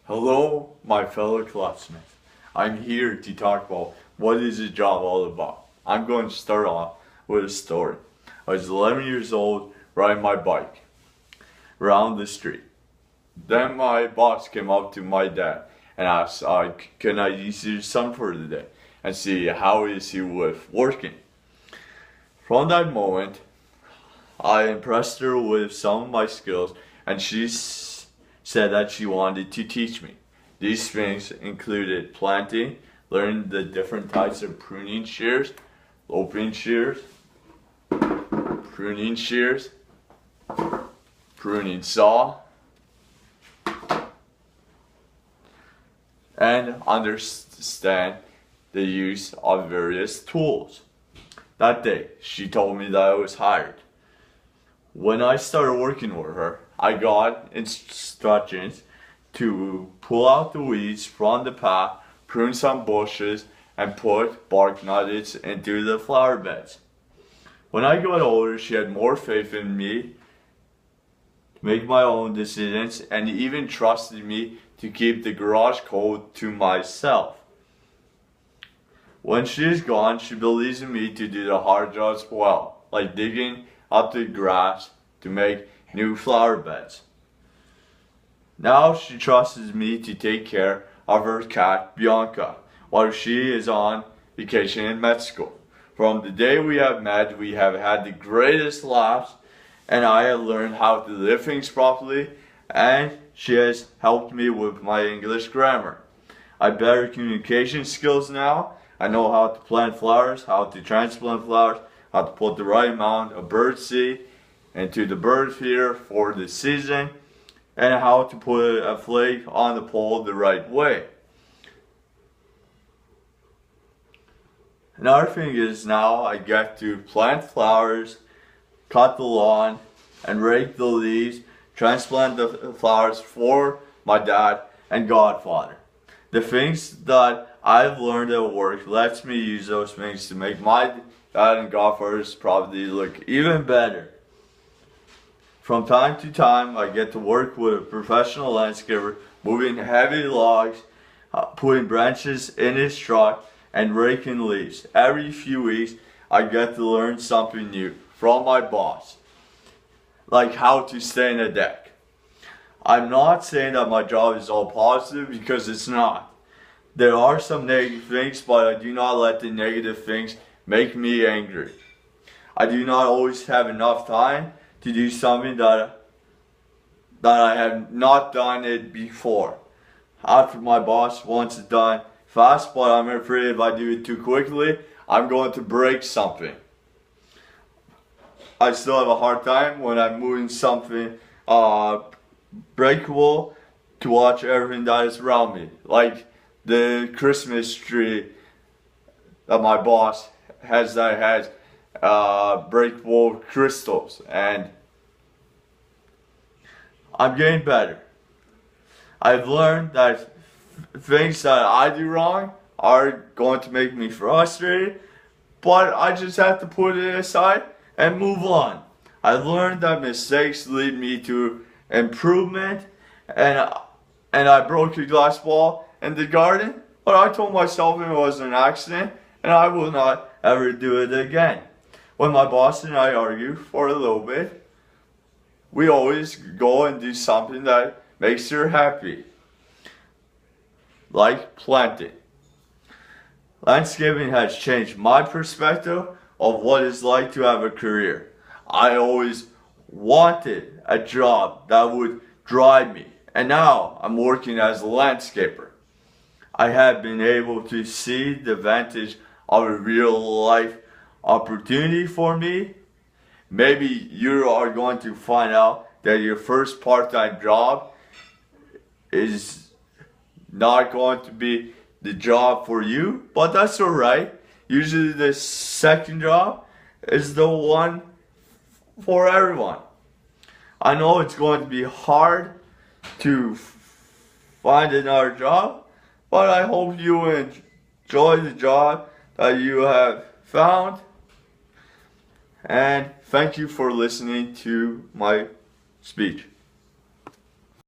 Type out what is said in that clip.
Hello, my fellow classmates. I'm here to talk about what is a job all about. I'm going to start off with a story. I was 11 years old riding my bike around the street. Then my boss came up to my dad and asked, can I use your son for the day and see how is he with working. From that moment, I impressed her with some of my skills and she said that she wanted to teach me. These things included planting, learning the different types of pruning shears, loping shears, pruning shears, pruning saw, and understand the use of various tools. That day, she told me that I was hired. When I started working with her, I got instructions to pull out the weeds from the path, prune some bushes, and put bark nuggets into the flower beds. When I got older, she had more faith in me to make my own decisions and even trusted me to keep the garage cold to myself. When she is gone, she believes in me to do the hard jobs well, like digging up the grass to make new flower beds. Now she trusts me to take care of her cat Bianca while she is on vacation in Mexico. From the day we have met, we have had the greatest laughs, and I have learned how to lift things properly, and she has helped me with my English grammar. I have better communication skills now. I know how to plant flowers, how to transplant flowers, how to put the right amount of birdseed into the bird feeder for the season, and how to put a flake on the pole the right way. Another thing is now I get to plant flowers, cut the lawn, and rake the leaves, transplant the flowers for my dad and godfather. The things that I've learned at work lets me use those things to make my dad and godfather's property look even better. From time to time, I get to work with a professional landscaper, moving heavy logs, putting branches in his truck, and raking leaves. Every few weeks, I get to learn something new from my boss, like how to stain a deck. I'm not saying that my job is all positive because it's not. There are some negative things, but I do not let the negative things make me angry. I do not always have enough time to do something that I have not done it before. After my boss wants it done fast, but I'm afraid if I do it too quickly, I'm going to break something. I still have a hard time when I'm moving something breakable to watch everything that is around me. Like the Christmas tree that my boss has breakable crystals, and I'm getting better. I've learned that things that I do wrong are going to make me frustrated, but I just have to put it aside and move on. I've learned that mistakes lead me to improvement, and I broke a glass ball in the garden, but I told myself it was an accident and I will not ever do it again. When my boss and I argue for a little bit, we always go and do something that makes her happy, like planting. Landscaping has changed my perspective of what it's like to have a career. I always wanted a job that would drive me, and now I'm working as a landscaper. I have been able to see the advantage of a real life opportunity for me. Maybe you are going to find out that your first part-time job is not going to be the job for you, but that's alright. Usually the second job is the one for everyone. I know it's going to be hard to find another job, but I hope you enjoy the job that you have found. And thank you for listening to my speech.